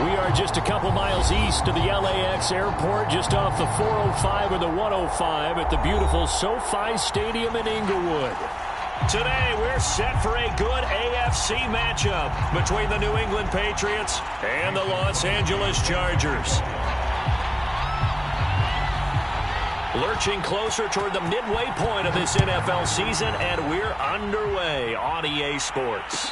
We are just a couple miles east of the LAX airport, just off the 405 or the 105 at the beautiful SoFi Stadium in Inglewood. Today, we're set for a good AFC matchup between the New England Patriots and the Los Angeles Chargers. Lurching closer toward the midway point of this NFL season, and we're underway on EA Sports.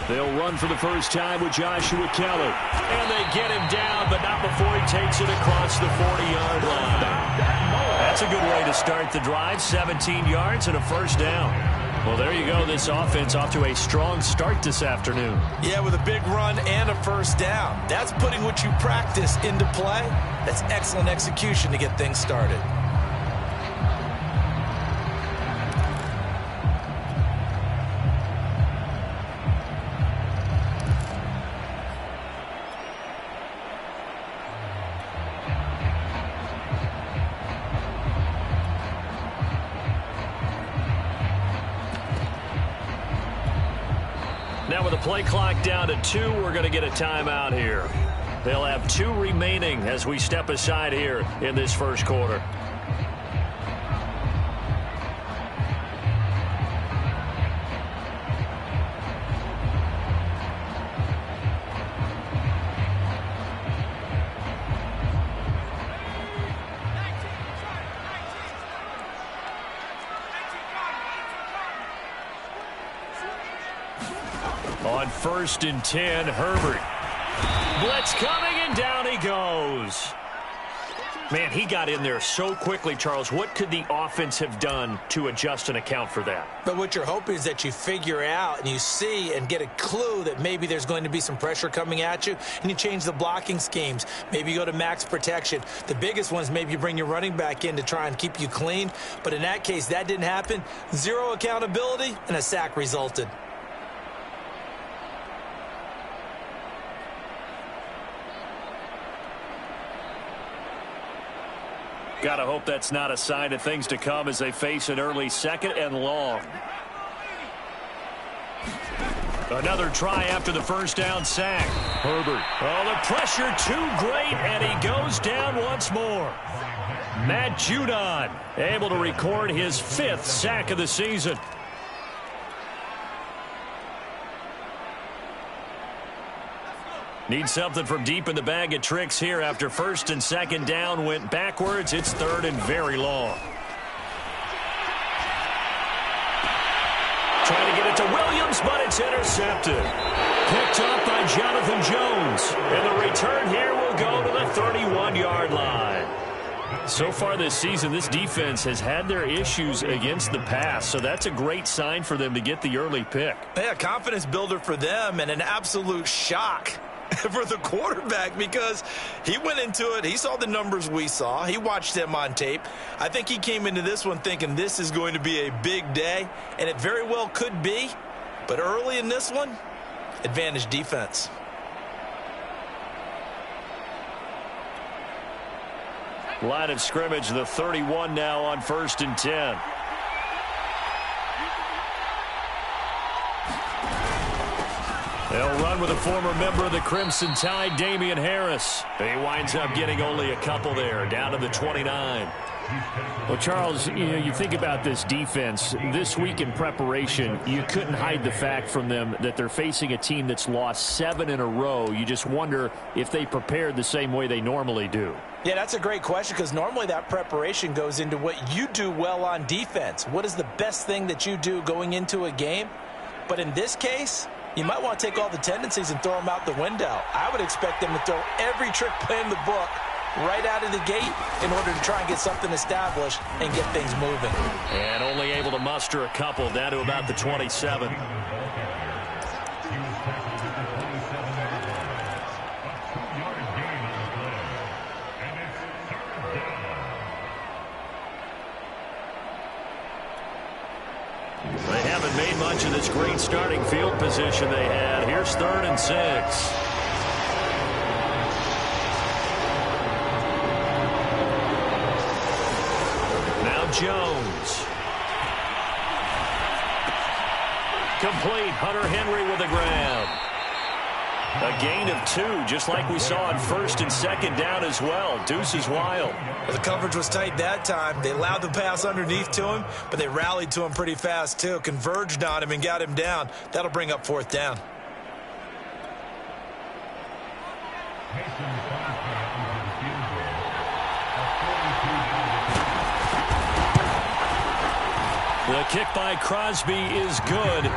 They'll run for the first time with Joshua Kelly. And they get him down, but not before he takes it across the 40-yard line. That's a good way to start the drive. 17 yards and a first down. Well, there you go. This offense off to a strong start this afternoon. Yeah, with a big run and a first down. That's putting what you practice into play. That's excellent execution to get things started. Now with the play clock down to 2, we're going to get a timeout here. They'll have 2 remaining as we step aside here in this first quarter. On 1st and 10, Herbert. Blitz coming, and down he goes. Man, he got in there so quickly, Charles. What could the offense have done to adjust and account for that? But what you're hoping is that you figure out and you see and get a clue that maybe there's going to be some pressure coming at you, and you change the blocking schemes. Maybe you go to max protection. The biggest one is maybe you bring your running back in to try and keep you clean. But in that case, that didn't happen. 0 accountability, and a sack resulted. Gotta hope that's not a sign of things to come as they face an early 2nd and long. Another try after the first down sack. Herbert. Oh, the pressure too great, and he goes down once more. Matt Judon able to record his 5th sack of the season. Need something from deep in the bag of tricks here after 1st and 2nd down went backwards. It's 3rd and very long. Trying to get it to Williams, but it's intercepted. Picked up by Jonathan Jones. And the return here will go to the 31-yard line. So far this season, this defense has had their issues against the pass, so that's a great sign for them to get the early pick. Yeah, confidence builder for them and an absolute shock for the quarterback, because he went into it, he saw the numbers we saw, he watched them on tape. I think he came into this one thinking this is going to be a big day, and it very well could be, but early in this one, advantage defense. Line of scrimmage, the 31 now on 1st and 10. They'll run with a former member of the Crimson Tide, Damian Harris. He winds up getting only a couple there, down to the 29. Well, Charles, you think about this defense. This week in preparation, you couldn't hide the fact from them that they're facing a team that's lost 7 in a row. You just wonder if they prepared the same way they normally do. Yeah, that's a great question, because normally that preparation goes into what you do well on defense. What is the best thing that you do going into a game? But in this case, you might want to take all the tendencies and throw them out the window. I would expect them to throw every trick play in the book right out of the gate in order to try and get something established and get things moving. And only able to muster a couple, down to about the 27. They haven't made much of this great starting field position they had. Here's 3rd and 6. Now Jones. Complete. Hunter Henry with a grab. A gain of 2, just like we saw on 1st and 2nd down as well. Deuce is wild. Well, the coverage was tight that time. They allowed the pass underneath to him, but they rallied to him pretty fast, too. Converged on him and got him down. That'll bring up 4th down. The kick by Crosby is good.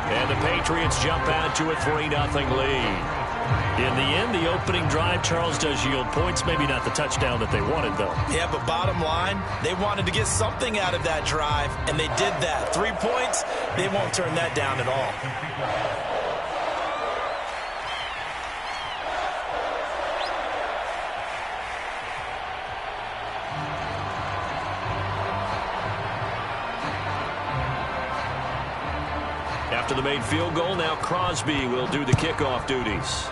And the Patriots jump out to a 3-0 lead. In the end, the opening drive, Charles, does yield points. Maybe not the touchdown that they wanted, though. Yeah, but bottom line, they wanted to get something out of that drive, and they did that. 3 points, they won't turn that down at all. After the made field goal, now Crosby will do the kickoff duties.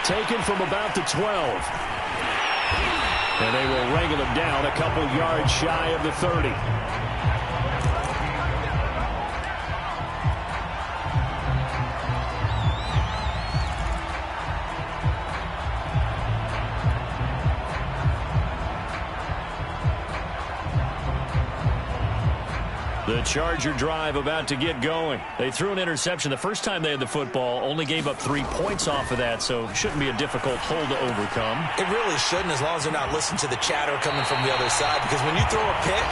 Taken from about the 12. And they will wrangle him down a couple yards shy of the 30. The Charger drive about to get going. They threw an interception the first time they had the football, only gave up 3 points off of that, so it shouldn't be a difficult hole to overcome. It really shouldn't, as long as they're not listening to the chatter coming from the other side, because when you throw a pick,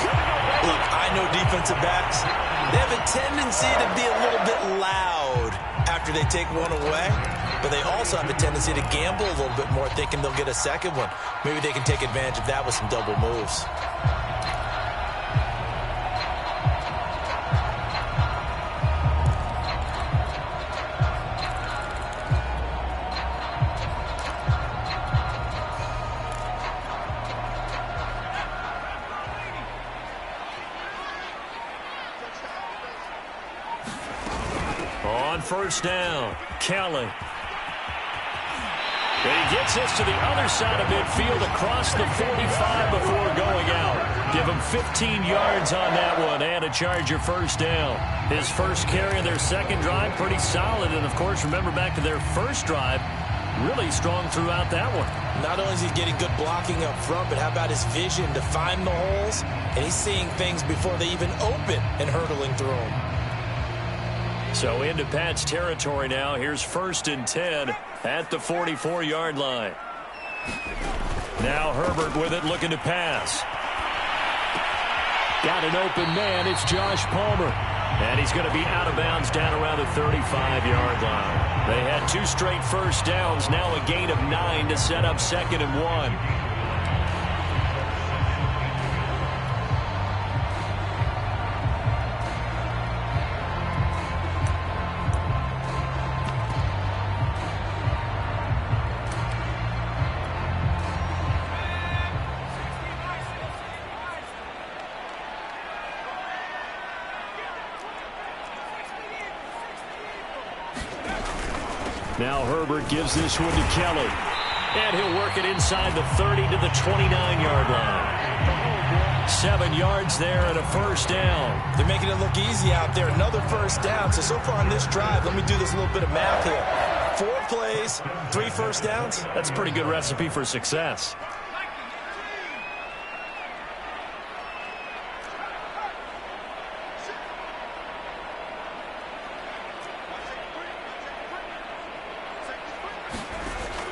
look, I know defensive backs, they have a tendency to be a little bit loud after they take one away, but they also have a tendency to gamble a little bit more, thinking they'll get a second one. Maybe they can take advantage of that with some double moves. On 1st down, Kelly. And he gets this to the other side of midfield across the 45 before going out. Give him 15 yards on that one and a Charger 1st down. His first carry of their 2nd drive, pretty solid. And, of course, remember back to their 1st drive, really strong throughout that one. Not only is he getting good blocking up front, but how about his vision to find the holes? And he's seeing things before they even open and hurtling through them. So into Pat's territory now. Here's 1st and 10 at the 44-yard line. Now Herbert with it, looking to pass. Got an open man. It's Josh Palmer. And he's going to be out of bounds down around the 35-yard line. They had 2 straight 1st downs. Now a gain of 9 to set up 2nd and 1. Now Herbert gives this one to Kelly. And he'll work it inside the 30 to the 29-yard line. 7 yards there and a 1st down. They're making it look easy out there. Another 1st down. So far on this drive, let me do this little bit of math here. 4 plays, 3 1st downs. That's a pretty good recipe for success.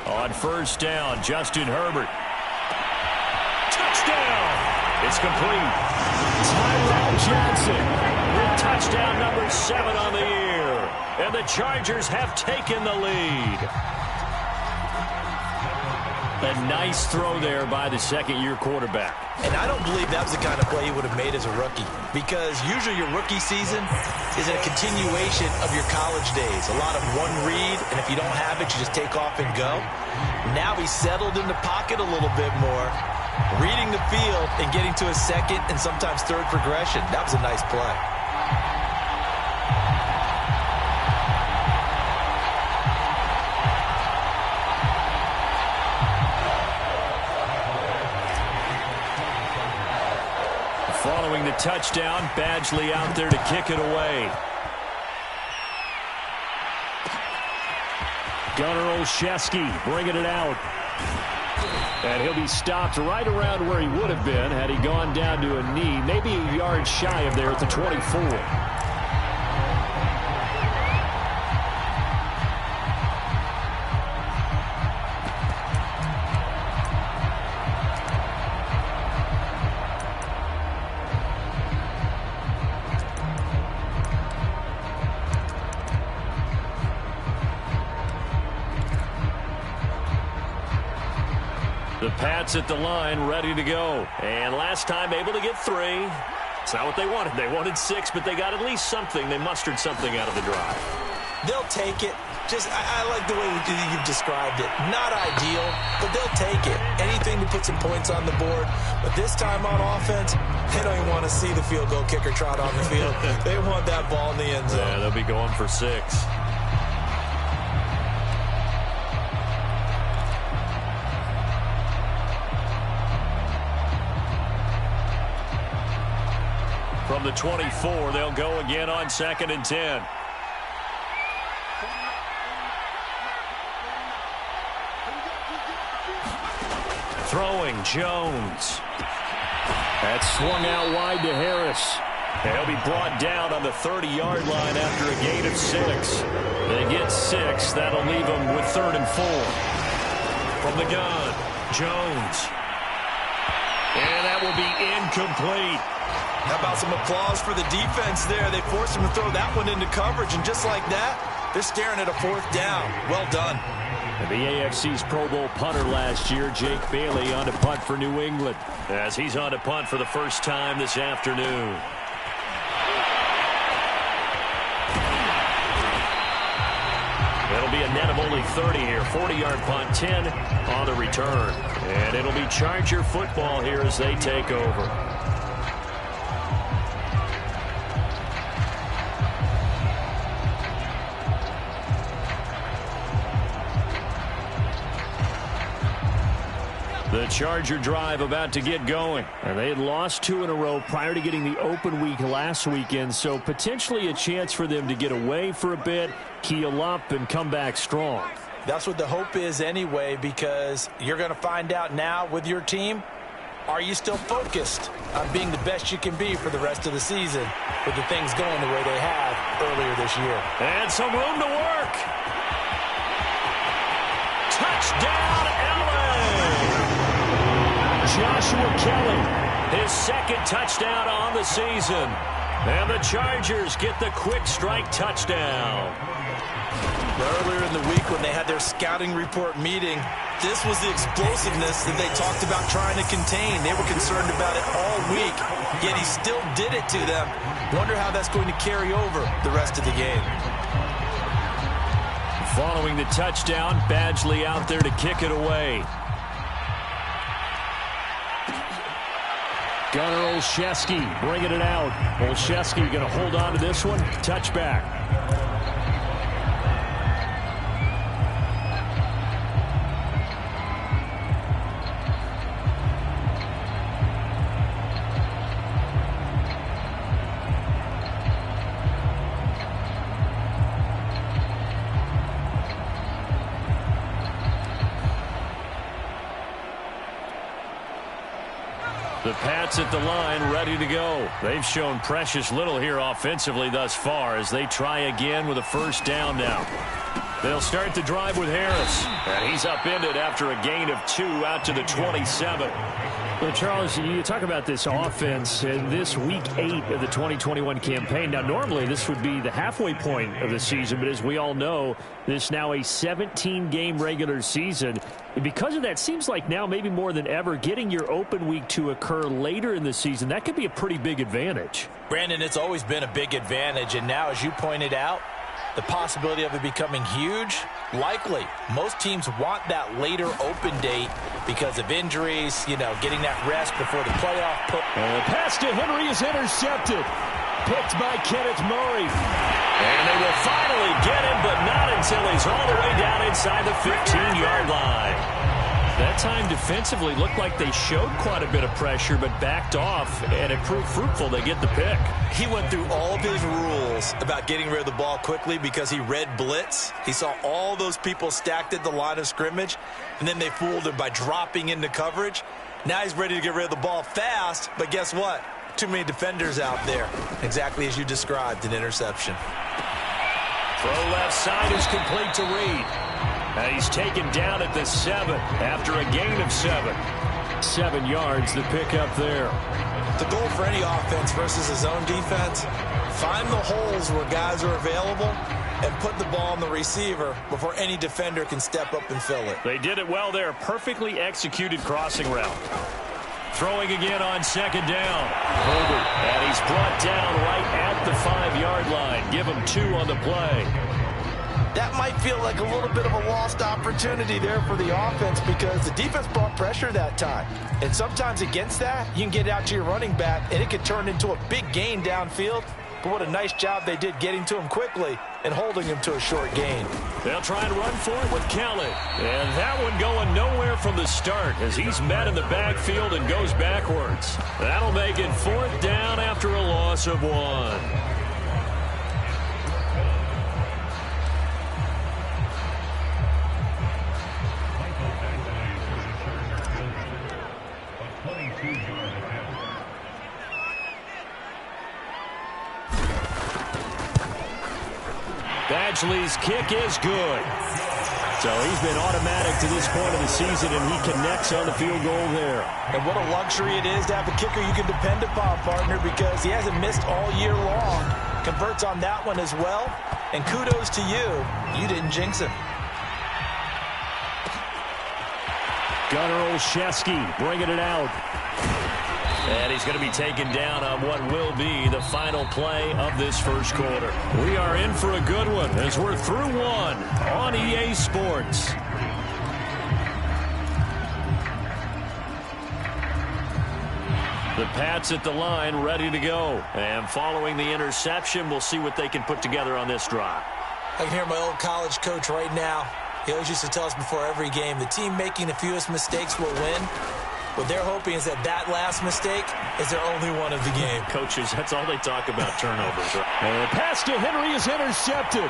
On 1st down, Justin Herbert. Touchdown! It's complete. Tyrell Johnson with touchdown number 7 on the year. And the Chargers have taken the lead. A nice throw there by the second-year quarterback. And I don't believe that was the kind of play he would have made as a rookie, because usually your rookie season is a continuation of your college days. A lot of one read, and if you don't have it, you just take off and go. Now he's settled in the pocket a little bit more, reading the field and getting to a second and sometimes third progression. That was a nice play. Following the touchdown, Badgley out there to kick it away. Gunnar Olszewski bringing it out. And he'll be stopped right around where he would have been had he gone down to a knee, maybe a yard shy of there at the 24. The Pats at the line, ready to go. And last time able to get 3. It's not what they wanted. They wanted 6, but they got at least something. They mustered something out of the drive. They'll take it. I like the way you've described it. Not ideal, but they'll take it. Anything to put some points on the board. But this time on offense, they don't even want to see the field goal kicker trot on the field. They want that ball in the end zone. Yeah, they'll be going for 6. From the 24, they'll go again on 2nd and 10. Throwing, Jones. That's swung out wide to Harris. They'll be brought down on the 30-yard line after a gain of 6. They get 6. That'll leave them with 3rd and 4. From the gun, Jones. And that will be incomplete. How about some applause for the defense there? They forced him to throw that one into coverage, and just like that, they're staring at a 4th down. Well done. And the AFC's Pro Bowl punter last year, Jake Bailey, on to punt for New England, as he's on to punt for the first time this afternoon. It'll be a net of only 30 here. 40-yard punt, 10 on the return. And it'll be Charger football here as they take over. The Charger drive about to get going. And they had lost 2 in a row prior to getting the open week last weekend, so potentially a chance for them to get away for a bit, keel up, and come back strong. That's what the hope is anyway, because you're going to find out now with your team, are you still focused on being the best you can be for the rest of the season with the things going the way they have earlier this year? And some room to work. Touchdown, LA! Joshua Kelly, his 2nd touchdown on the season. And the Chargers get the quick strike touchdown. Earlier in the week when they had their scouting report meeting, this was the explosiveness that they talked about trying to contain. They were concerned about it all week, yet he still did it to them. Wonder how that's going to carry over the rest of the game. Following the touchdown, Badgley out there to kick it away. Gunnar Olszewski bringing it out. Olszewski going to hold on to this one. Touchback. The Pats at the line, ready to go. They've shown precious little here offensively thus far as they try again with a 1st down now. They'll start the drive with Harris. And he's upended after a gain of 2 out to the 27. Well, Charles, you talk about this offense in this week 8 of the 2021 campaign. Now, normally this would be the halfway point of the season, but as we all know, this now a 17-game regular season. And because of that, seems like now maybe more than ever, getting your open week to occur later in the season, that could be a pretty big advantage. Brandon, it's always been a big advantage, and now, as you pointed out, the possibility of it becoming huge, likely. Most teams want that later open date because of injuries, getting that rest before the playoff. Pass to Henry is intercepted. Picked by Kenneth Murray. And they will finally get him, but not until he's all the way down inside the 15-yard line. That time defensively looked like they showed quite a bit of pressure, but backed off, and it proved fruitful. They get the pick. He went through all of his rules about getting rid of the ball quickly because he read blitz. He saw all those people stacked at the line of scrimmage, and then they fooled him by dropping into coverage. Now he's ready to get rid of the ball fast, but guess what? Too many defenders out there. Exactly as you described, an interception. Throw left side is complete to Reed. He's taken down at the 7 after a gain of 7. 7 yards, the pickup there. The goal for any offense versus his own defense, find the holes where guys are available and put the ball on the receiver before any defender can step up and fill it. They did it well there. Perfectly executed crossing route. Throwing again on second down. Herbert, and he's brought down right at the 5-yard line. Give him 2 on the play. That might feel like a little bit of a lost opportunity there for the offense because the defense brought pressure that time. And sometimes against that, you can get out to your running back, and it could turn into a big gain downfield. But what a nice job they did getting to him quickly and holding him to a short gain. They'll try and run for it with Kelly. And that one going nowhere from the start as he's met in the backfield and goes backwards. That'll make it 4th down after a loss of 1. Badgley's kick is good. So he's been automatic to this point of the season, and he connects on the field goal there. And what a luxury it is to have a kicker you can depend upon, partner, because he hasn't missed all year long. Converts on that one as well. And kudos to you. You didn't jinx him. Gunnar Olszewski bringing it out. And he's going to be taken down on what will be the final play of this first quarter. We are in for a good one as we're through 1 on EA Sports. The Pats at the line, ready to go. And following the interception, we'll see what they can put together on this drive. I can hear my old college coach right now. He always used to tell us before every game, the team making the fewest mistakes will win. What they're hoping is that that last mistake is their only one of the game. Coaches, that's all they talk about, turnovers. And the pass to Henry is intercepted.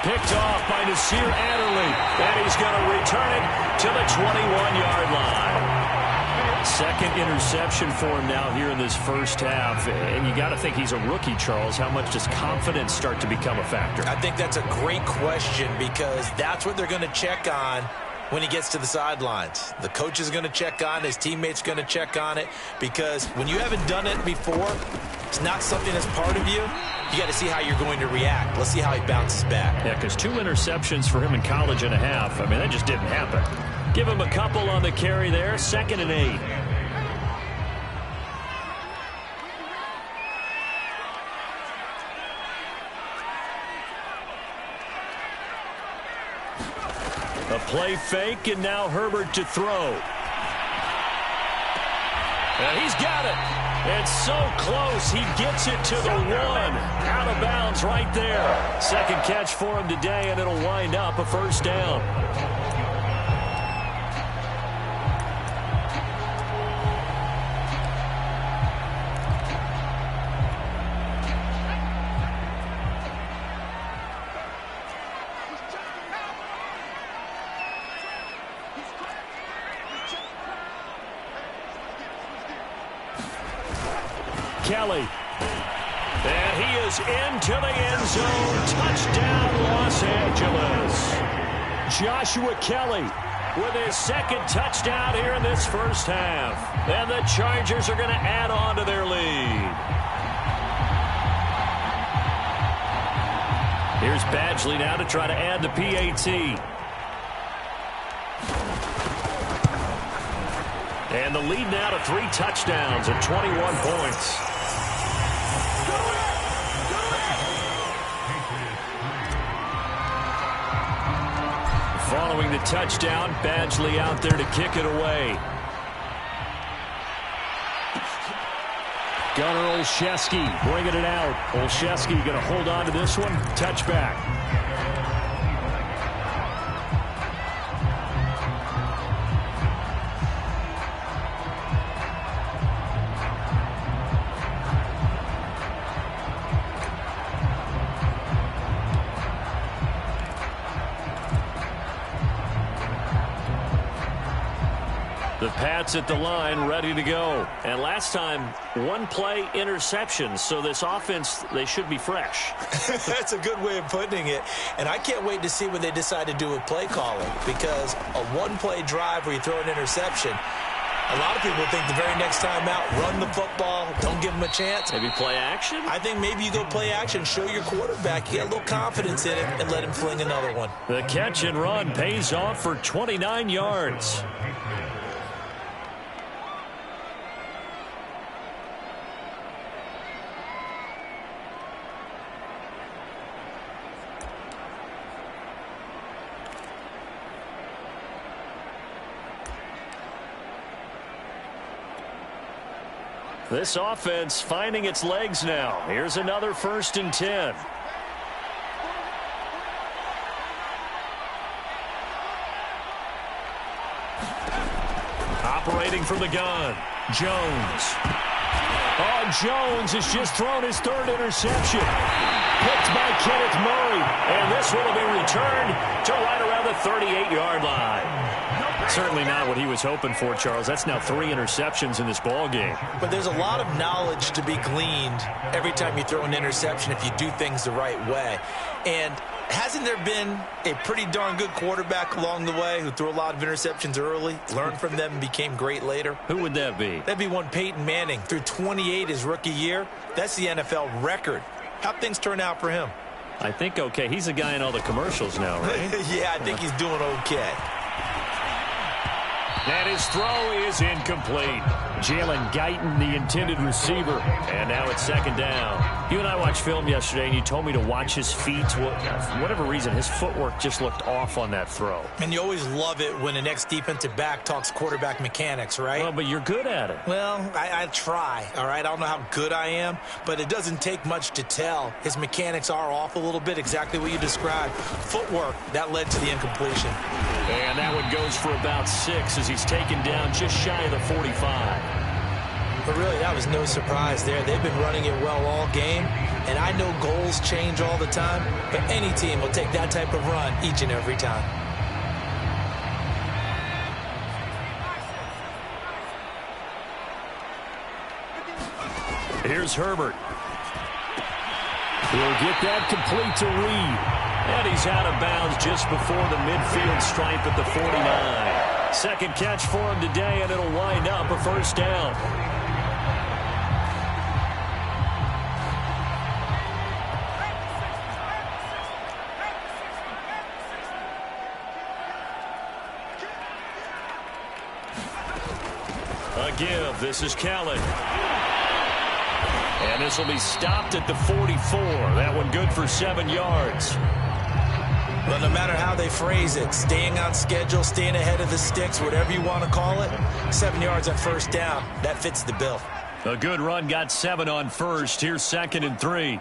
Picked off by Nasir Adderley. And he's going to return it to the 21-yard line. Second interception for him now here in this first half. And you got to think he's a rookie, Charles. How much does confidence start to become a factor? I think that's a great question because that's what they're going to check on when he gets to the sidelines. The coach is going to check on it. His teammates going to check on it because when you haven't done it before, it's not something that's part of you. You got to see how you're going to react. Let's see how he bounces back. Yeah, because 2 interceptions for him in college and a half. I mean, that just didn't happen. Give him a couple on the carry there. 2nd and 8. A play fake, and now Herbert to throw. And he's got it. It's so close. He gets it to the 1. Out of bounds right there. Second catch for him today, and it'll wind up a first down. Kelly. And he is into the end zone. Touchdown, Los Angeles. Joshua Kelly with his second touchdown here in this first half. And the Chargers are going to add on to their lead. Here's Badgley now to try to add the PAT. And the lead now to 3 touchdowns and 21 points. Following the touchdown, Badgley out there to kick it away. Gunnar Olszewski bringing it out. Olszewski going to hold on to this one. Touchback. The Pats at the line, ready to go. And last time, 1-play interception. So this offense, they should be fresh. That's a good way of putting it. And I can't wait to see what they decide to do with play calling. Because a 1-play drive where you throw an interception, a lot of people think the very next time out, run the football, don't give them a chance. Maybe play action? I think maybe you go play action, show your quarterback, you get a little confidence in it, and let him fling another one. The catch and run pays off for 29 yards. This offense finding its legs now. Here's another 1st and 10. Operating from the gun, Jones. Oh, Jones has just thrown his 3rd interception. Picked by Kenneth Murray. And this one will be returned to right around the 38-yard line. Certainly not what he was hoping for, Charles. That's now 3 interceptions in this ball game. But there's a lot of knowledge to be gleaned every time you throw an interception if you do things the right way. And hasn't there been a pretty darn good quarterback along the way who threw a lot of interceptions early, learned from them, and became great later? Who would that be? That'd be one Peyton Manning. Threw 28 his rookie year. That's the NFL record. How'd things turn out for him? I think okay. He's a guy in all the commercials now, right? Yeah, I think he's doing okay. And his throw is incomplete. Jalen Guyton, the intended receiver. And now it's 2nd down. You and I watched film yesterday, and you told me to watch his feet. Well, for whatever reason, his footwork just looked off on that throw. And you always love it when an ex-defensive back talks quarterback mechanics, right? Well, but you're good at it. Well, I try, all right? I don't know how good I am, but it doesn't take much to tell. His mechanics are off a little bit, exactly what you described. Footwork, that led to the incompletion. And that one goes for about 6 as he's taken down just shy of the 45. But really, that was no surprise there. They've been running it well all game, and I know goals change all the time, but any team will take that type of run each and every time. Here's Herbert. He'll get that complete to Reed. And he's out of bounds just before the midfield stripe at the 49. Second catch for him today, and it'll wind up a 1st down. A give. This is Kellen. And this will be stopped at the 44. That one good for 7 yards. Well, no matter how they phrase it, staying on schedule, staying ahead of the sticks, whatever you want to call it, 7 yards on 1st down. That fits the bill. A good run got 7 on 1st. Here's 2nd and 3.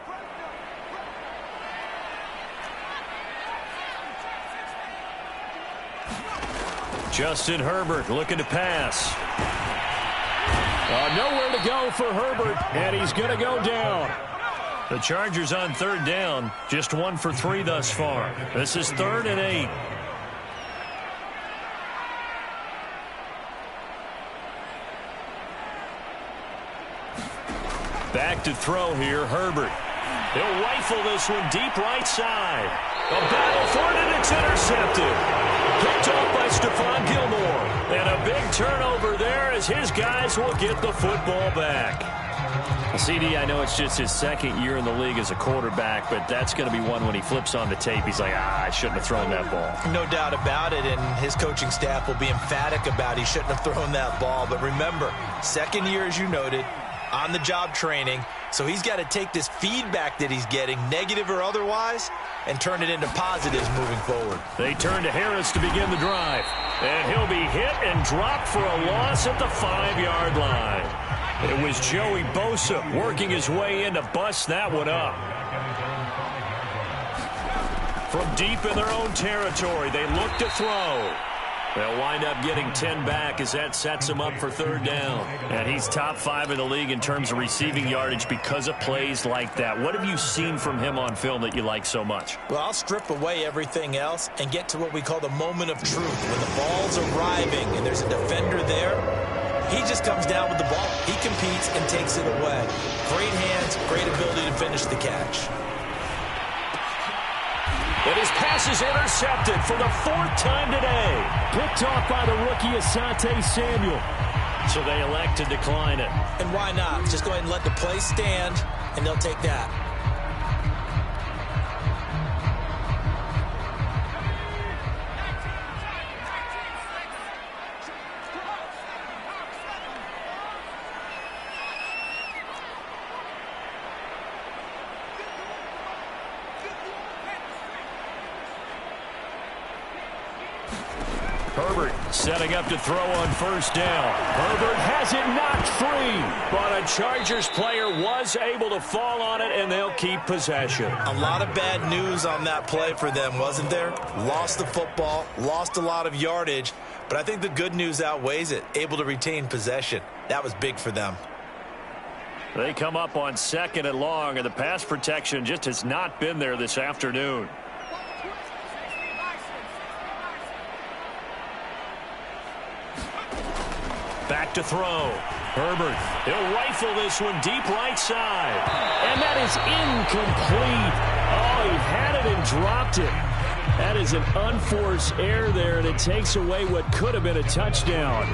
Justin Herbert looking to pass. Nowhere to go for Herbert, and he's going to go down. The Chargers on 3rd down, just 1 for 3 thus far. This is 3rd and 8. Back to throw here, Herbert. He'll rifle this one deep right side. A battle for it, and it's intercepted. Picked off by Stephon Gilmore. And a big turnover there as his guys will get the football back. CD, I know it's just his second year in the league as a quarterback, but that's going to be one when he flips on the tape. He's like, I shouldn't have thrown that ball. No doubt about it, and his coaching staff will be emphatic about he shouldn't have thrown that ball. But remember, second year, as you noted, on-the-job training, so he's got to take this feedback that he's getting, negative or otherwise, and turn it into positives moving forward. They turn to Harris to begin the drive, and he'll be hit and dropped for a loss at the 5-yard line. It was Joey Bosa working his way in to bust that one up. From deep in their own territory, they look to throw. They'll wind up getting 10 back as that sets him up for third down. And he's top 5 in the league in terms of receiving yardage because of plays like that. What have you seen from him on film that you like so much? Well, I'll strip away everything else and get to what we call the moment of truth. When the ball's arriving and there's a defender there, he just comes down with the ball. He competes and takes it away. Great hands, great ability to finish the catch. And his pass is intercepted for the 4th time today. Picked off by the rookie Asante Samuel. So they elect to decline it. And why not? Just go ahead and let the play stand, and they'll take that. Herbert setting up to throw on first down. Herbert has it knocked free, but a Chargers player was able to fall on it, and they'll keep possession. A lot of bad news on that play for them, wasn't there? Lost the football, lost a lot of yardage, but I think the good news outweighs it. Able to retain possession. That was big for them. They come up on 2nd and long, and the pass protection just has not been there this afternoon. Back to throw. Herbert, he'll rifle this one deep right side. And that is incomplete. Oh, he had it and dropped it. That is an unforced error there, and it takes away what could have been a touchdown.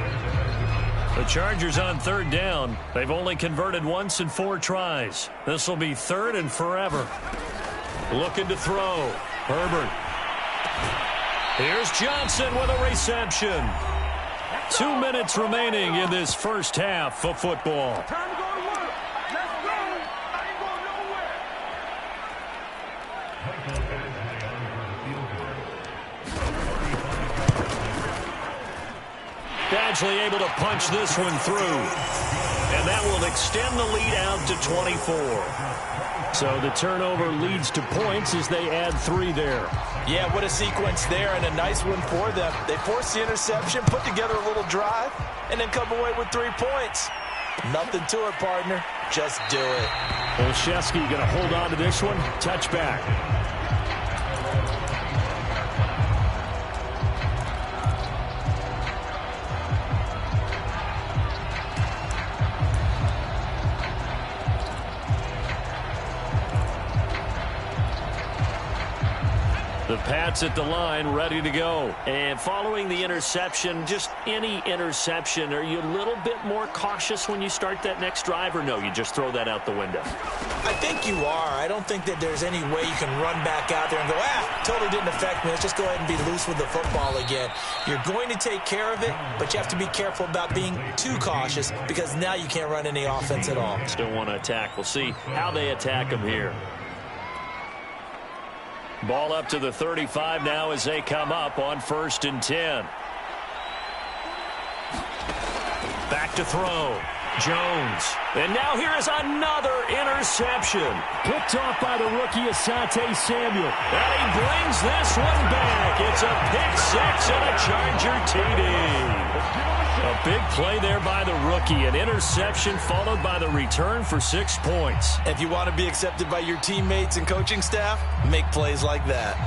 The Chargers on 3rd down. They've only converted once in 4 tries. This will be 3rd and forever. Looking to throw. Herbert. Here's Johnson with a reception. 2 minutes remaining in this first half of football. Time to go to work. Let's go. I ain't going nowhere. Badgley able to punch this one through. And that will extend the lead out to 24. So the turnover leads to points as they add 3 there. Yeah, what a sequence there, and a nice one for them. They forced the interception, put together a little drive, and then come away with 3 points. Nothing to it, partner. Just do it. Olszewski going to hold on to this one. Touchback. The Pats at the line, ready to go. And following the interception, just any interception, are you a little bit more cautious when you start that next drive, or no, you just throw that out the window? I think you are. I don't think that there's any way you can run back out there and go, totally didn't affect me. Let's just go ahead and be loose with the football again. You're going to take care of it, but you have to be careful about being too cautious because now you can't run any offense at all. Still want to attack. We'll see how they attack them here. Ball up to the 35 now as they come up on 1st and 10. Back to throw. Jones. And now here is another interception. Picked off by the rookie Asante Samuel. And he brings this one back. It's a pick 6 and a Charger TD. A big play there by the rookie. An interception followed by the return for 6 points. If you want to be accepted by your teammates and coaching staff, make plays like that.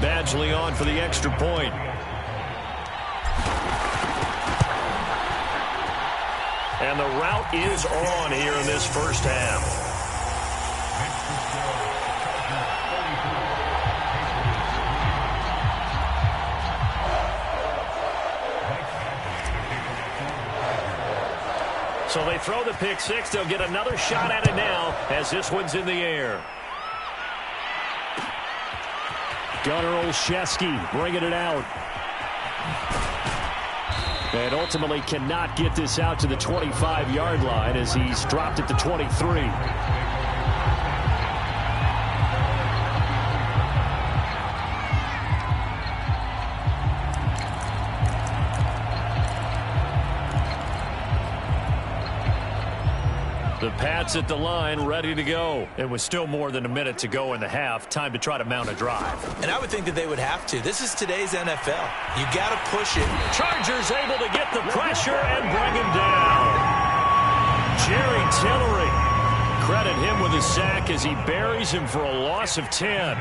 Badgley on for the extra point. And the route is on here in this first half. So they throw the pick six. They'll get another shot at it now as this one's in the air. Gunnar Olszewski bringing it out. And ultimately cannot get this out to the 25-yard line as he's dropped at the 23. The Pats at the line, ready to go. It was still more than a minute to go in the half. Time to try to mount a drive. And I would think that they would have to. This is today's NFL. You got to push it. Chargers able to get the pressure and bring him down. Jerry Tillery. Credit him with a sack as he buries him for a loss of 10.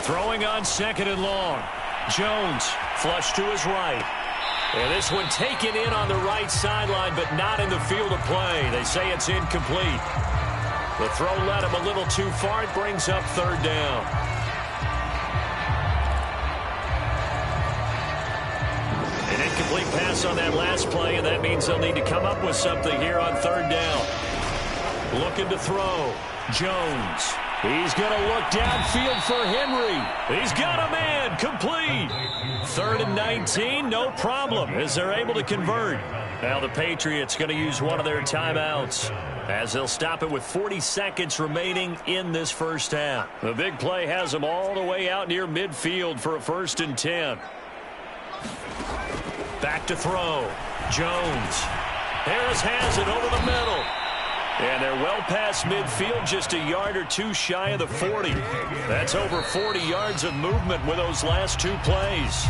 Throwing on second and long. Jones flush to his right. And this one taken in on the right sideline, but not in the field of play. They say it's incomplete. The throw led him a little too far. It brings up third down. An incomplete pass on that last play, and that means they'll need to come up with something here on third down. Looking to throw. Jones. He's going to look downfield for Henry. He's got a man. Complete. 3rd and 19. No problem as they're able to convert. Now the Patriots going to use one of their timeouts as they'll stop it with 40 seconds remaining in this first half. The big play has them all the way out near midfield for a 1st and 10. Back to throw. Jones. Harris has it over the middle. And they're well past midfield, just a yard or two shy of the 40. That's over 40 yards of movement with those last two plays.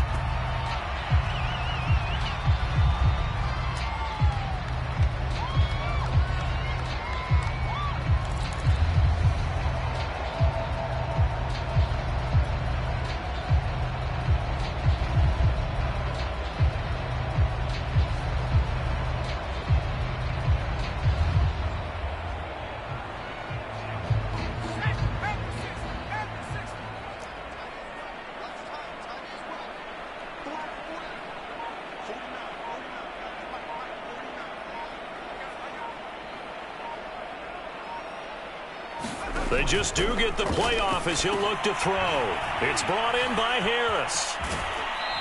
They just do get the playoff as he'll look to throw. It's brought in by Harris.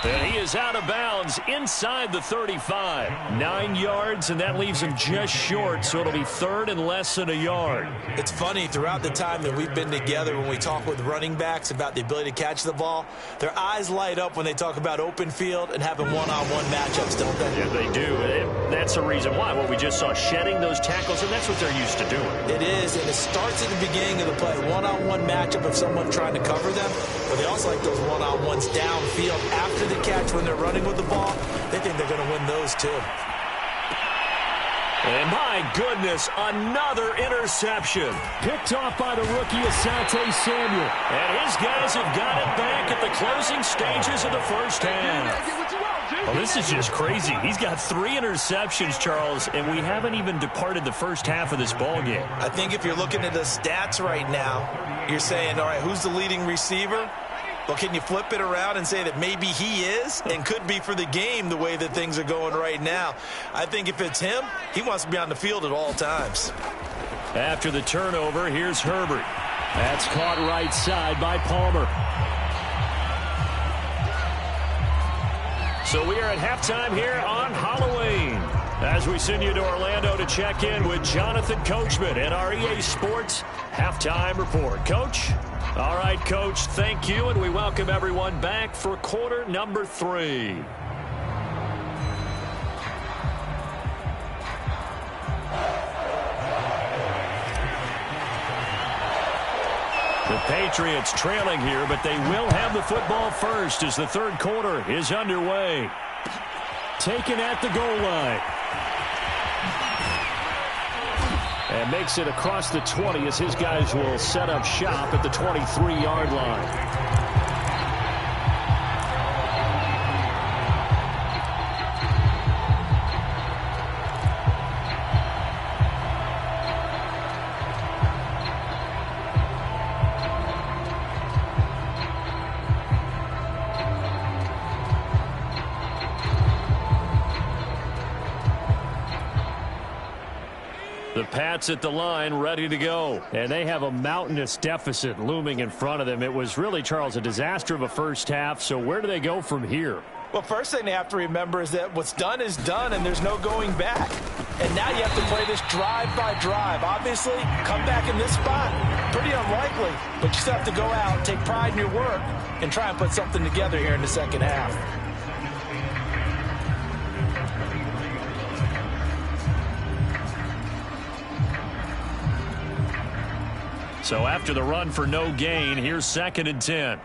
And he is out of bounds inside the 35. 9 yards, and that leaves him just short, so it'll be 3rd and less than a yard. It's funny, throughout the time that we've been together, when we talk with running backs about the ability to catch the ball, their eyes light up when they talk about open field and having one-on-one matchups, don't they? Yeah, they do. That's the reason why. What we just saw, shedding those tackles, and that's what they're used to doing. It is, and it starts at the beginning of the play. One-on-one matchup of someone trying to cover them, but they also like those one-on-ones downfield after the catch when they're running with the ball. They think they're going to win those too. And my goodness, another interception. Picked off by the rookie Asante Samuel. And his guys have got it back at the closing stages of the first half. Well, this is just crazy. He's got 3 interceptions, Charles, and we haven't even departed the first half of this ball game. I think if you're looking at the stats right now, you're saying, all right, who's the leading receiver? Well, can you flip it around and say that maybe he is and could be for the game the way that things are going right now? I think if it's him, he wants to be on the field at all times. After the turnover, here's Herbert. That's caught right side by Palmer. So we are at halftime here on Halloween as we send you to Orlando to check in with Jonathan Coachman and our EA Sports Halftime Report. Coach? All right, Coach, thank you, and we welcome everyone back for quarter number 3. The Patriots trailing here, but they will have the football first as the third quarter is underway. Taken at the goal line. And makes it across the 20 as his guys will set up shop at the 23-yard line. Pats at the line, ready to go. And they have a mountainous deficit looming in front of them. It was really, Charles, a disaster of a first half. So where do they go from here? Well, first thing they have to remember is that what's done is done, and there's no going back. And now you have to play this drive by drive. Obviously, come back in this spot, pretty unlikely. But you still have to go out, take pride in your work, and try and put something together here in the second half. So after the run for no gain, here's 2nd and 10.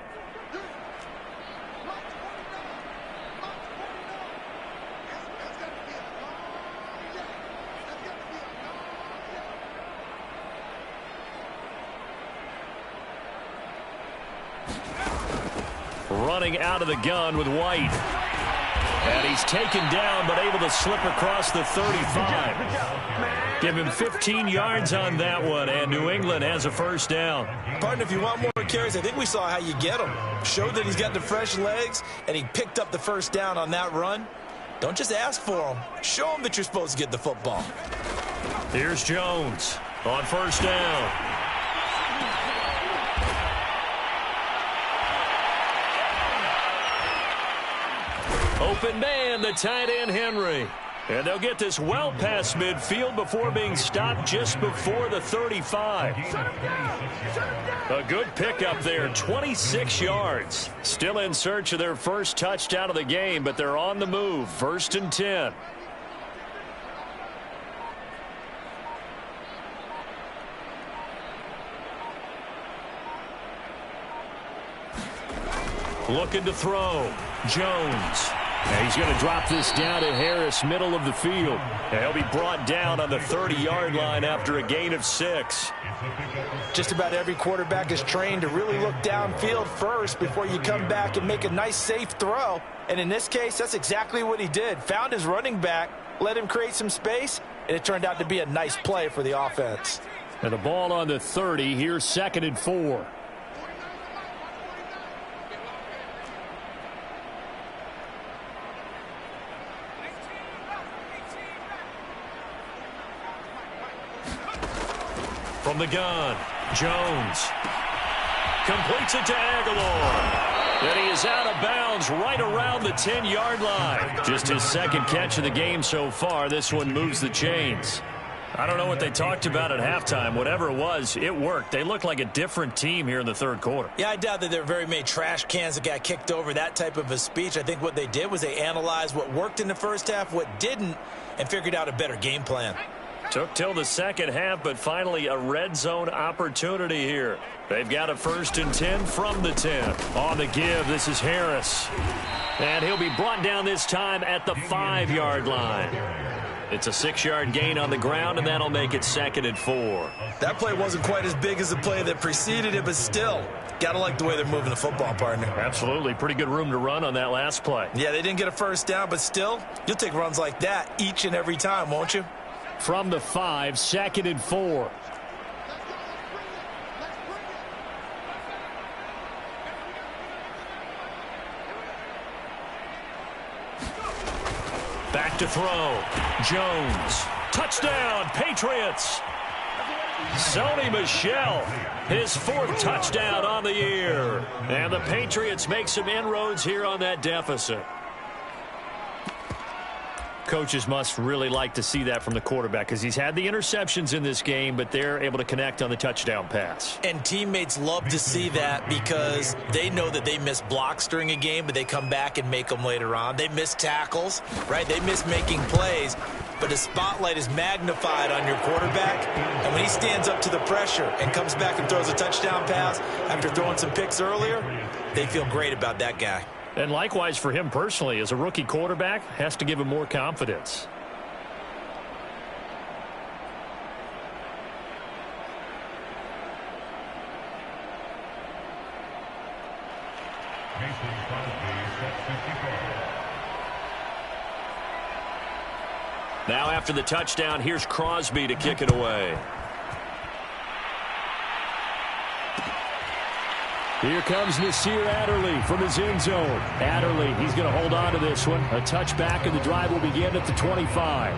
Running out of the gun with White. And he's taken down, but able to slip across the 35. Give him 15 yards on that one, and New England has a first down. Partner, if you want more carries, I think we saw how you get them. Showed that he's got the fresh legs, and he picked up the first down on that run. Don't just ask for them. Show them that you're supposed to get the football. Here's Jones on first down. Open man, the tight end, Henry. And they'll get this well past midfield before being stopped just before the 35. A good pickup there, 26 yards. Still in search of their first touchdown of the game, but they're on the move. 1st and 10. Looking to throw. Jones. And he's going to drop this down to Harris, middle of the field. And he'll be brought down on the 30-yard line after a gain of 6. Just about every quarterback is trained to really look downfield first before you come back and make a nice, safe throw. And in this case, that's exactly what he did. Found his running back, let him create some space, and it turned out to be a nice play for the offense. And the ball on the 30. Here's 2nd and 4. From the gun, Jones completes it to Aguilar. And he is out of bounds right around the 10-yard line. Just his 2nd catch of the game so far. This one moves the chains. I don't know what they talked about at halftime. Whatever it was, it worked. They looked like a different team here in the 3rd quarter. Yeah, I doubt that there were very many trash cans that got kicked over, that type of a speech. I think what they did was they analyzed what worked in the first half, what didn't, and figured out a better game plan. Took till the 2nd half, but finally a red zone opportunity here. They've got a 1st and 10 from the 10. On the give, this is Harris. And he'll be brought down this time at the 5-yard line. It's a 6-yard gain on the ground, and that'll make it 2nd and 4. That play wasn't quite as big as the play that preceded it, but still, got to like the way they're moving the football, partner. Absolutely. Pretty good room to run on that last play. Yeah, they didn't get a first down, but still, you'll take runs like that each and every time, won't you? From the 5, 2nd and 4. Back to throw. Jones. Touchdown, Patriots. Sony Michel, his 4th touchdown on the year. And the Patriots make some inroads here on that deficit. Coaches must really like to see that from the quarterback because he's had the interceptions in this game, but they're able to connect on the touchdown pass. And teammates love to see that because they know that they miss blocks during a game, but they come back and make them later on. They miss tackles, right? They miss making plays, but the spotlight is magnified on your quarterback, and when he stands up to the pressure and comes back and throws a touchdown pass after throwing some picks earlier, they feel great about that guy. And likewise for him personally, as a rookie quarterback, has to give him more confidence. Now after the touchdown, here's Crosby to kick it away. Here comes Nasir Adderley from his end zone. Adderley, he's going to hold on to this one. A touchback, and the drive will begin at the 25.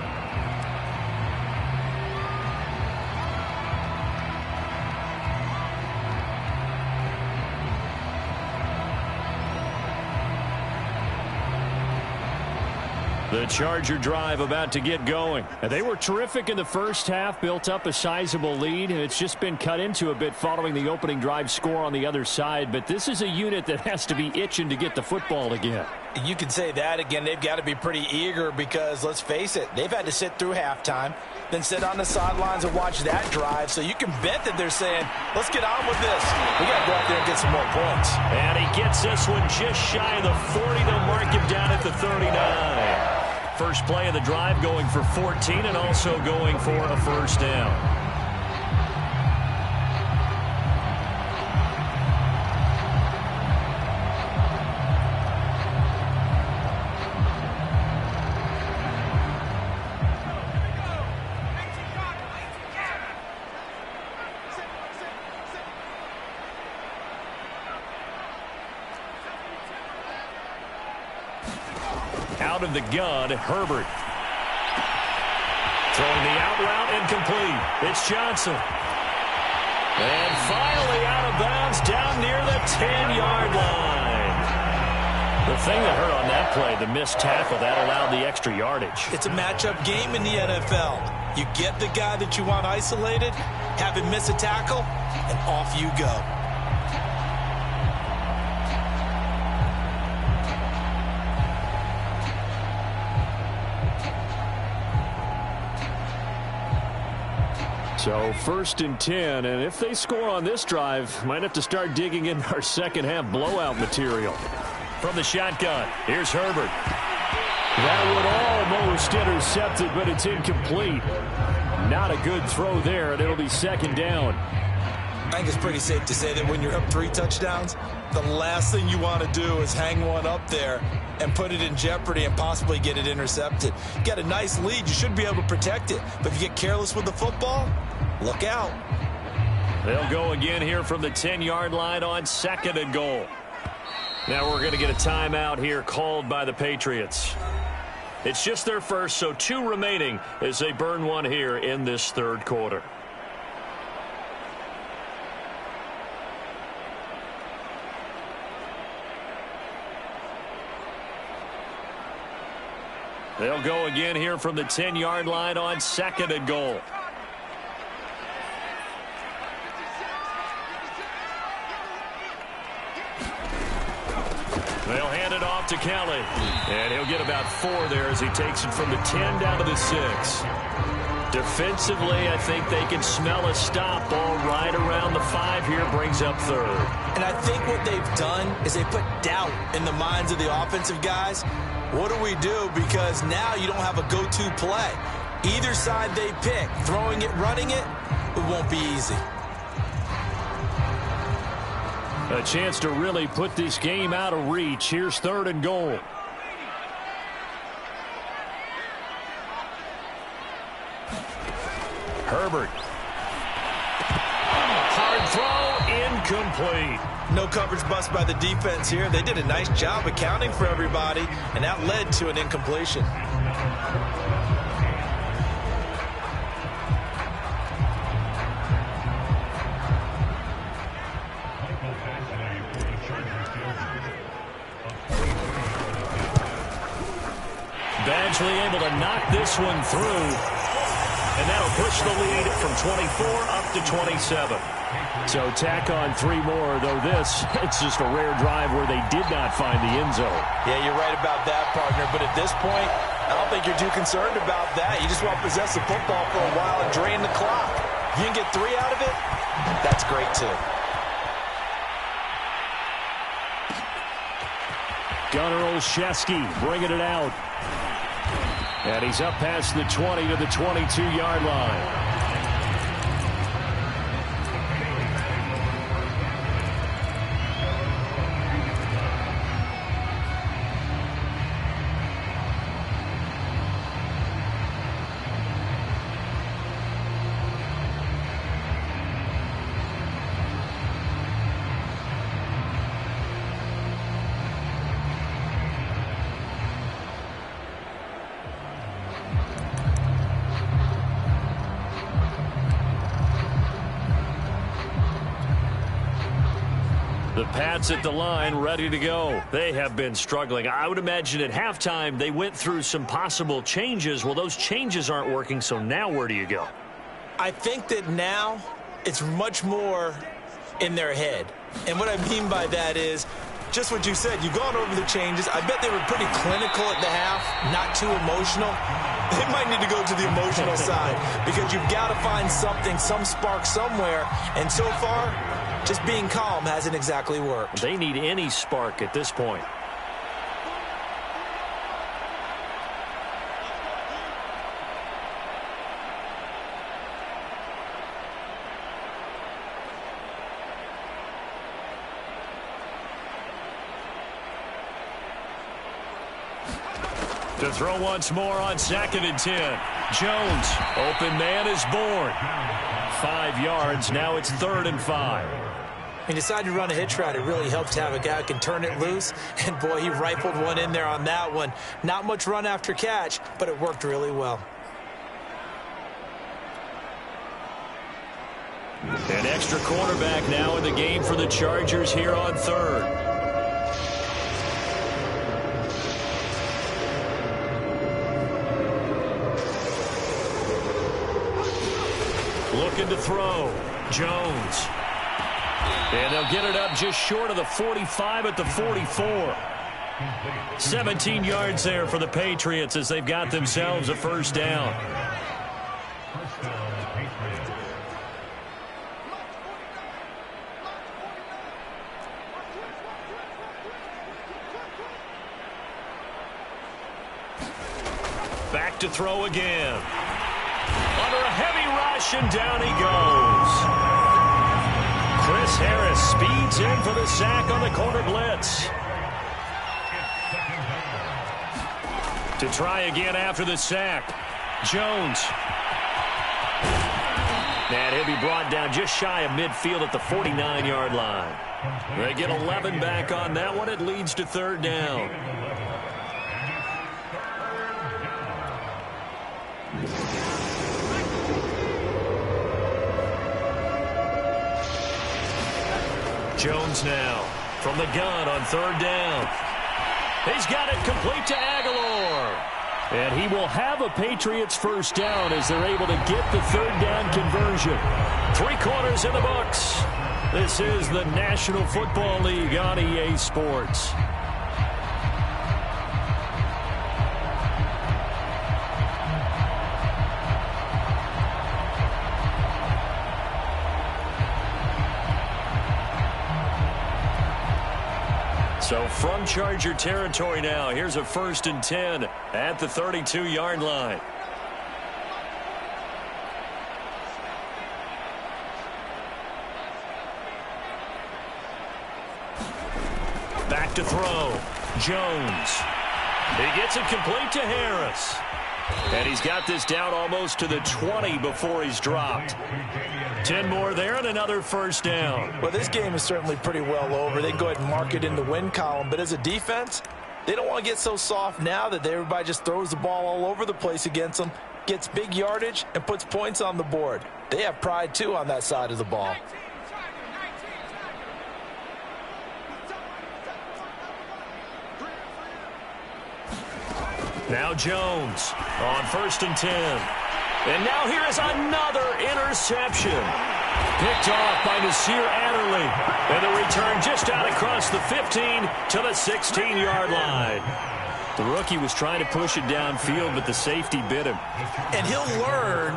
The Charger drive about to get going. They were terrific in the first half, built up a sizable lead. It's just been cut into a bit following the opening drive score on the other side, but this is a unit that has to be itching to get the football again. You can say that again. They've got to be pretty eager because, let's face it, they've had to sit through halftime, then sit on the sidelines and watch that drive. So you can bet that they're saying, let's get on with this. We got to go out there and get some more points. And he gets this one just shy of the 40. They'll mark him down at the 39. First play of the drive going for 14 and also going for a first down. Out of the gun, Herbert. Throwing the out route incomplete. It's Johnson. And finally out of bounds down near the 10-yard line. The thing that hurt on that play, the missed tackle, that allowed the extra yardage. It's a matchup game in the NFL. You get the guy that you want isolated, have him miss a tackle, and off you go. So first and 10, and if they score on this drive, might have to start digging in our second half blowout material. From the shotgun, here's Herbert. That would almost intercept it, but it's incomplete. Not a good throw there, and it'll be second down. I think it's pretty safe to say that when you're up 3 touchdowns, the last thing you want to do is hang one up there and put it in jeopardy and possibly get it intercepted. You got a nice lead. You should be able to protect it. But if you get careless with the football, look out. They'll go again here from the 10-yard line on second and goal. Now we're going to get a timeout here called by the Patriots. It's just their first, so 2 remaining as they burn one here in this third quarter. They'll go again here from the 10-yard line on second and goal. They'll hand it off to Kelly. And he'll get about 4 there as he takes it from the 10 down to the 6. Defensively, I think they can smell a stop. Ball right around the 5 here, brings up third. And I think what they've done is they put doubt in the minds of the offensive guys. What do we do? Because now you don't have a go-to play. Either side they pick, throwing it, running it, it won't be easy. A chance to really put this game out of reach. Here's third and goal. Herbert. Hard throw, incomplete. No coverage bust by the defense here. They did a nice job accounting for everybody, and that led to an incompletion. Badgley able to knock this one through, and that'll push the lead from 24 up to 27. So tack on 3 more, though this, it's just a rare drive where they did not find the end zone. Yeah, you're right about that, partner. But at this point, I don't think you're too concerned about that. You just want to possess the football for a while and drain the clock. If you can get 3 out of it, that's great, too. Gunnar Olszewski bringing it out. And he's up past the 20 to the 22-yard line. The Pats at the line, ready to go. They have been struggling. I would imagine at halftime they went through some possible changes. Well, those changes aren't working, so now where do you go? I think that now it's much more in their head. And what I mean by that is just what you said. You've gone over the changes. I bet they were pretty clinical at the half, not too emotional. They might need to go to the emotional side because you've got to find something, some spark somewhere. And so far, just being calm hasn't exactly worked. They need any spark at this point. To throw once more on 2nd and 10. Jones, open man is born. 5 yards, now it's 3rd and 5. He decided to run a hitch route. It really helped to have a guy who can turn it loose. And, boy, he rifled one in there on that one. Not much run after catch, but it worked really well. An extra quarterback now in the game for the Chargers here on 3rd. Looking to throw. Jones. And they'll get it up just short of the 45 at the 44. 17 yards there for the Patriots as they've got themselves a first down. Back to throw again. Under a heavy rush, and down he goes. Chris Harris speeds in for the sack on the corner blitz. To try again after the sack. Jones. And he'll be brought down just shy of midfield at the 49-yard line. They get 11 back on that one. It leads to 3rd down. Jones now from the gun on 3rd down. He's got it complete to Aguilar. And he will have a Patriots first down as they're able to get the 3rd down conversion. 3 quarters in the books. This is the National Football League on EA Sports. So from Charger territory now, here's a 1st and 10 at the 32-yard line. Back to throw. Jones. He gets it complete to Harris. And he's got this down almost to the 20 before he's dropped. 10 more there and another first down. Well, this game is certainly pretty well over. They can go ahead and mark it in the win column. But as a defense, they don't want to get so soft now that everybody just throws the ball all over the place against them, gets big yardage, and puts points on the board. They have pride, too, on that side of the ball. Now Jones on 1st and 10. And now here is another interception. Picked off by Nasir Adderley. And the return just out across the 15 to the 16-yard line. The rookie was trying to push it downfield, but the safety bit him. And he'll learn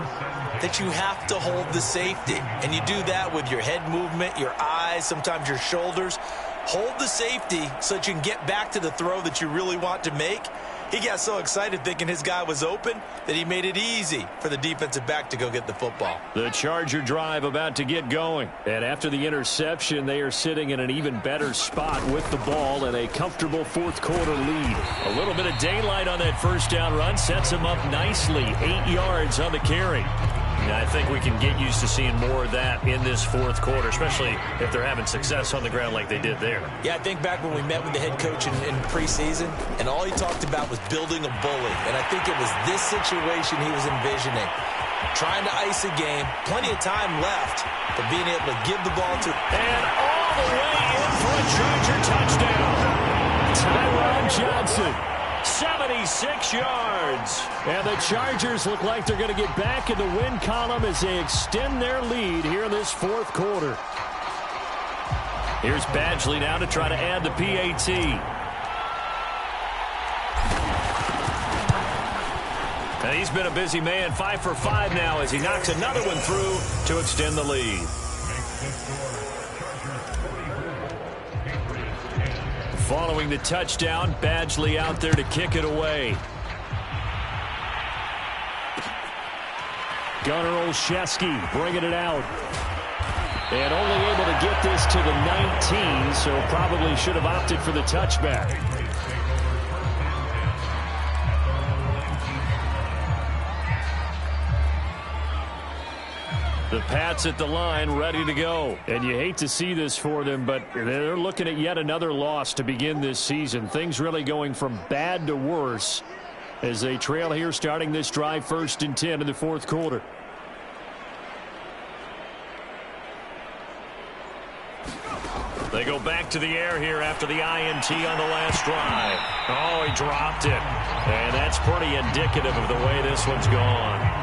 that you have to hold the safety. And you do that with your head movement, your eyes, sometimes your shoulders. Hold the safety so that you can get back to the throw that you really want to make. He got so excited thinking his guy was open that he made it easy for the defensive back to go get the football. The Charger drive about to get going. And after the interception, they are sitting in an even better spot with the ball and a comfortable 4th quarter lead. A little bit of daylight on that first down run sets him up nicely. 8 yards on the carry. And I think we can get used to seeing more of that in this 4th quarter, especially if they're having success on the ground like they did there. Yeah, I think back when we met with the head coach in preseason, and all he talked about was building a bully. And I think it was this situation he was envisioning. Trying to ice a game, plenty of time left, but being able to give the ball to... And all the way in for a Johnson. 76 yards. And the Chargers look like they're going to get back in the win column as they extend their lead here in this fourth quarter. Here's Badgley now to try to add the PAT. And he's been a busy man, 5 for 5 now as he knocks another one through to extend the lead. Following the touchdown, Badgley out there to kick it away. Gunnar Olszewski bringing it out. And only able to get this to the 19, so probably should have opted for the touchback. The Pats at the line, ready to go. And you hate to see this for them, but they're looking at yet another loss to begin this season. Things really going from bad to worse as they trail here starting this drive 1st and 10 in the fourth quarter. They go back to the air here after the INT on the last drive. Oh, he dropped it. And that's pretty indicative of the way this one's gone.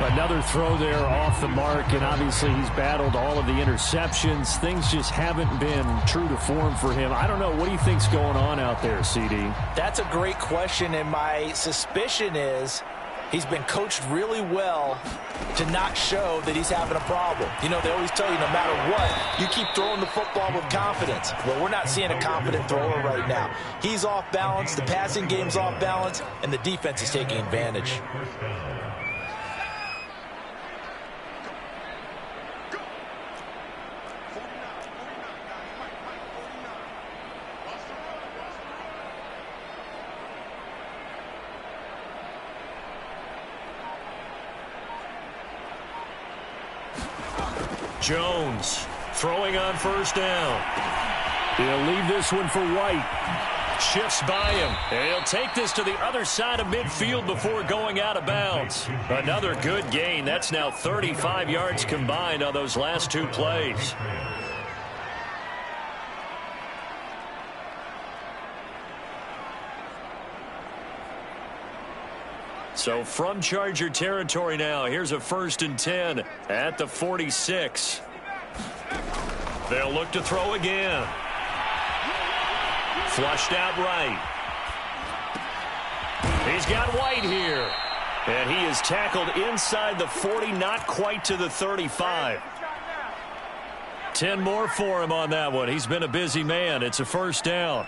Another throw there off the mark, and obviously he's battled all of the interceptions. Things just haven't been true to form for him. I don't know. What do you think's going on out there, CD? That's a great question, and my suspicion is he's been coached really well to not show that he's having a problem. You know, they always tell you no matter what, you keep throwing the football with confidence. Well, we're not seeing a confident thrower right now. He's off balance, the passing game's off balance, and the defense is taking advantage. Jones throwing on 1st down. He'll leave this one for White. Shifts by him. And he'll take this to the other side of midfield before going out of bounds. Another good gain. That's now 35 yards combined on those last 2 plays. So from Charger territory now, here's a 1st and 10 at the 46. They'll look to throw again. Flushed out right. He's got White here. And he is tackled inside the 40, not quite to the 35. 10 more for him on that one. He's been a busy man. It's a 1st down.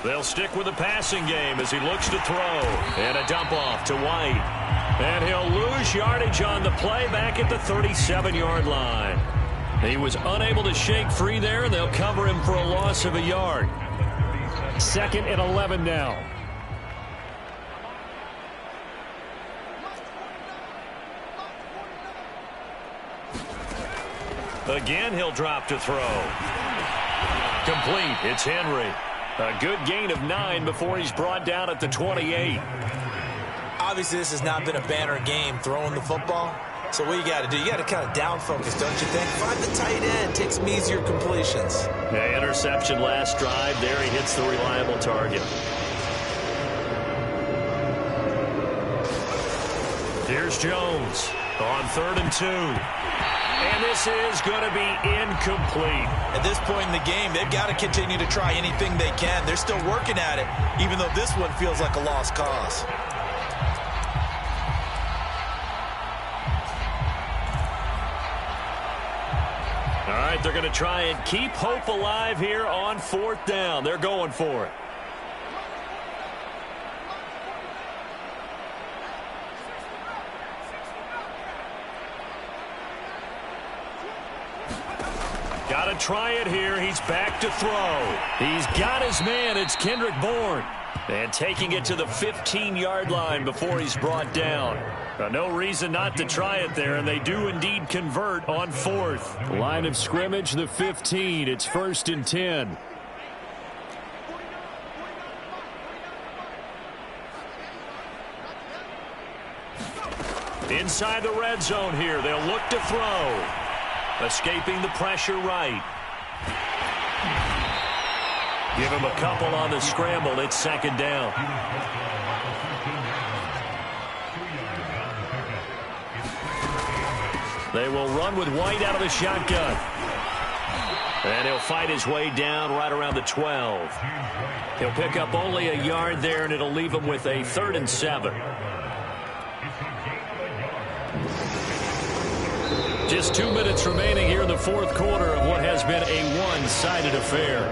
They'll stick with the passing game as he looks to throw. And a dump off to White. And he'll lose yardage on the play back at the 37-yard line. He was unable to shake free there, and they'll cover him for a loss of a yard. 2nd and 11 now. Again, he'll drop to throw. Complete. It's Henry. A good gain of 9 before he's brought down at the 28. Obviously, this has not been a banner game throwing the football. So what you got to do, you got to kind of down focus, don't you think? Find the tight end, take some easier completions. Yeah, interception last drive. There he hits the reliable target. Here's Jones on 3rd and 2. And this is going to be incomplete. At this point in the game, they've got to continue to try anything they can. They're still working at it, even though this one feels like a lost cause. All right, they're going to try and keep hope alive here on 4th down. They're going for it. Got to try it here. He's back to throw. He's got his man. It's Kendrick Bourne. And taking it to the 15-yard line before he's brought down. No reason not to try it there, and they do indeed convert on 4th. Line of scrimmage, the 15. It's 1st and 10. Inside the red zone here. They'll look to throw. Escaping the pressure right. Give him a couple on the scramble. It's second down. They will run with White out of the shotgun. And he'll fight his way down right around the 12. He'll pick up only a yard there, and it'll leave him with a 3rd and 7. Just 2 minutes remaining here in the fourth quarter of what has been a one-sided affair.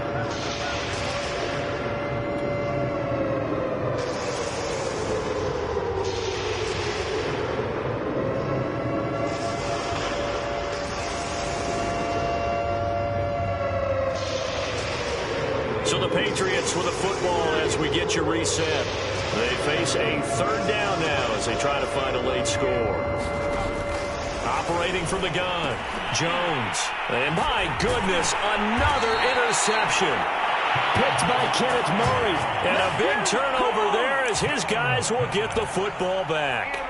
So the Patriots with a football as we get you reset. They face a 3rd down now as they try to find a late score. Operating from the gun, Jones. And my goodness, another interception. Picked by Kenneth Murray. And a big turnover there as his guys will get the football back.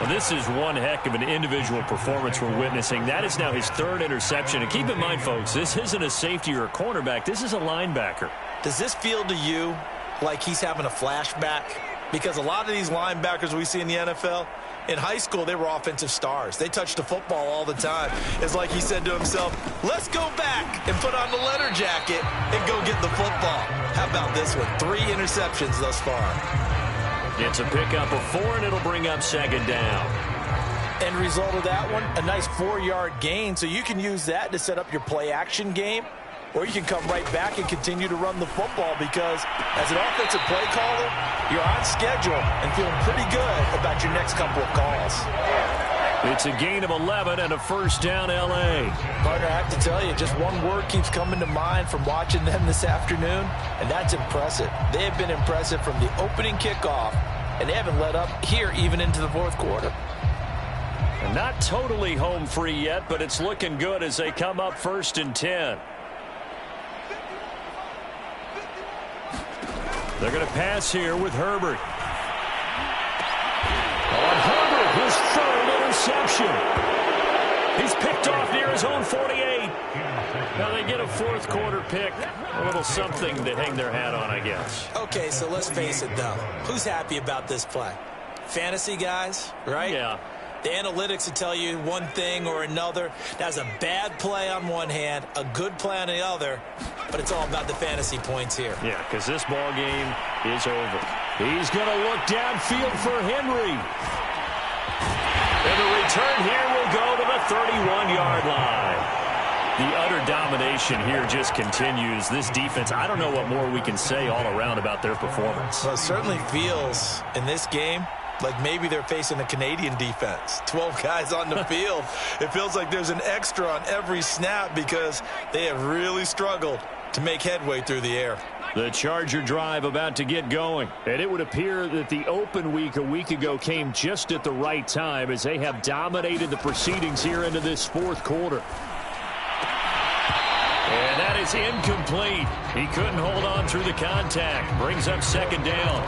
Well, this is one heck of an individual performance we're witnessing. That is now his 3rd interception. And keep in mind, folks, this isn't a safety or a cornerback. This is a linebacker. Does this feel to you like he's having a flashback? Because a lot of these linebackers we see in the NFL, in high school, they were offensive stars. They touched the football all the time. It's like he said to himself, let's go back and put on the leather jacket and go get the football. How about this one? 3 interceptions thus far. It's a pickup of 4, and it'll bring up second down. End result of that one, a nice 4-yard gain. So you can use that to set up your play-action game, or you can come right back and continue to run the football because as an offensive play caller, you're on schedule and feeling pretty good about your next couple of calls. It's a gain of 11 and a 1st down, L.A. Partner, I have to tell you, just one word keeps coming to mind from watching them this afternoon, and that's impressive. They have been impressive from the opening kickoff, and they haven't let up here even into the fourth quarter. And not totally home free yet, but it's looking good as they come up 1st and 10. They're going to pass here with Herbert. On Herbert, his 3rd interception. He's picked off near his own 48. Now they get a fourth quarter pick. A little something to hang their hat on, I guess. Okay, so let's face it, though. Who's happy about this play? Fantasy guys, right? Yeah. The analytics will tell you one thing or another. That's a bad play on one hand, a good play on the other, but it's all about the fantasy points here. Yeah, because this ball game is over. He's going to look downfield for Henry. And the return here will go to the 31-yard line. The utter domination here just continues. This defense, I don't know what more we can say all around about their performance. Well, it certainly feels in this game like maybe they're facing a Canadian defense. 12 guys on the field. It feels like there's an extra on every snap because they have really struggled to make headway through the air. The Charger drive about to get going. And it would appear that the open week a week ago came just at the right time as they have dominated the proceedings here into this fourth quarter. And that is incomplete. He couldn't hold on through the contact. Brings up second down.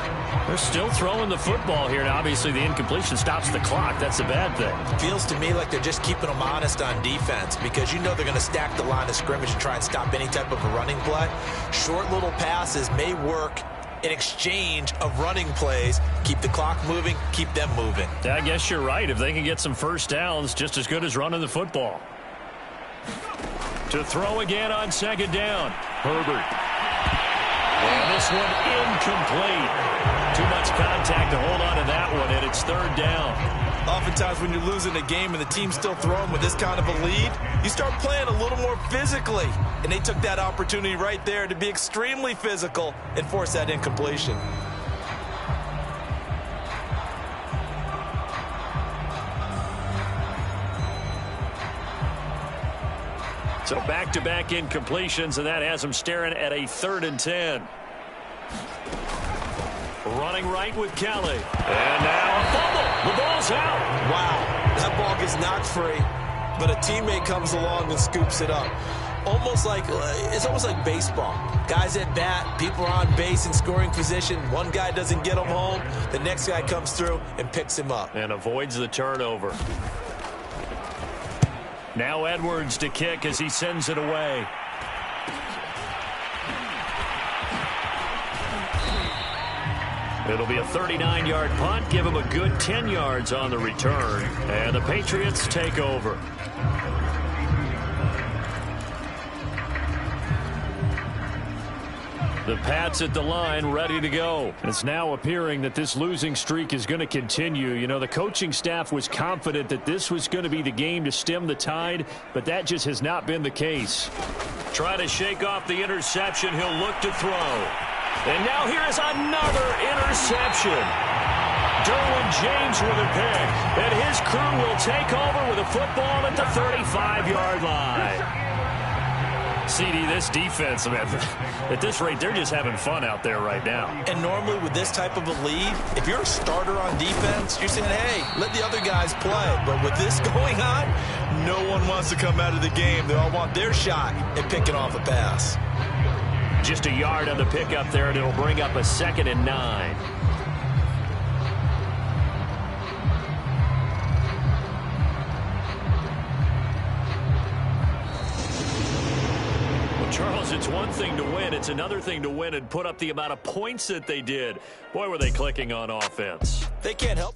They're still throwing the football here. Now, obviously, the incompletion stops the clock. That's a bad thing. Feels to me like they're just keeping them honest on defense because you know they're going to stack the line of scrimmage and try and stop any type of a running play. Short little passes may work in exchange of running plays. Keep the clock moving, keep them moving. I guess you're right. If they can get some first downs, just as good as running the football. To throw again on second down. Herbert. And this one incomplete. Too much contact to hold on to that one, and it's third down. Oftentimes when you're losing a game and the team's still throwing with this kind of a lead, you start playing a little more physically. And they took that opportunity right there to be extremely physical and force that incompletion. So back-to-back incompletions, and that has them staring at a 3rd and 10. Running right with Kelly. And now a fumble. The ball's out. Wow, that ball gets knocked free, but a teammate comes along and scoops it up. It's almost like baseball. Guys at bat, people are on base in scoring position. One guy doesn't get him home. The next guy comes through and picks him up. And avoids the turnover. Now Edwards to kick as he sends it away. It'll be a 39-yard punt. Give him a good 10 yards on the return. And the Patriots take over. The Pats at the line, ready to go. It's now appearing that this losing streak is going to continue. You know, the coaching staff was confident that this was going to be the game to stem the tide, but that just has not been the case. Try to shake off the interception. He'll look to throw. And now here's another interception. Derwin James with a pick. And his crew will take over with a football at the 35-yard line. CD, this defense, man, at this rate, they're just having fun out there right now. And normally with this type of a lead, if you're a starter on defense, you're saying, hey, let the other guys play. But with this going on, no one wants to come out of the game. They all want their shot at picking off a pass. Just a yard on the pickup there, and it'll bring up a 2nd and 9. Charles, it's one thing to win. It's another thing to win and put up the amount of points that they did. Boy, were they clicking on offense. They can't help.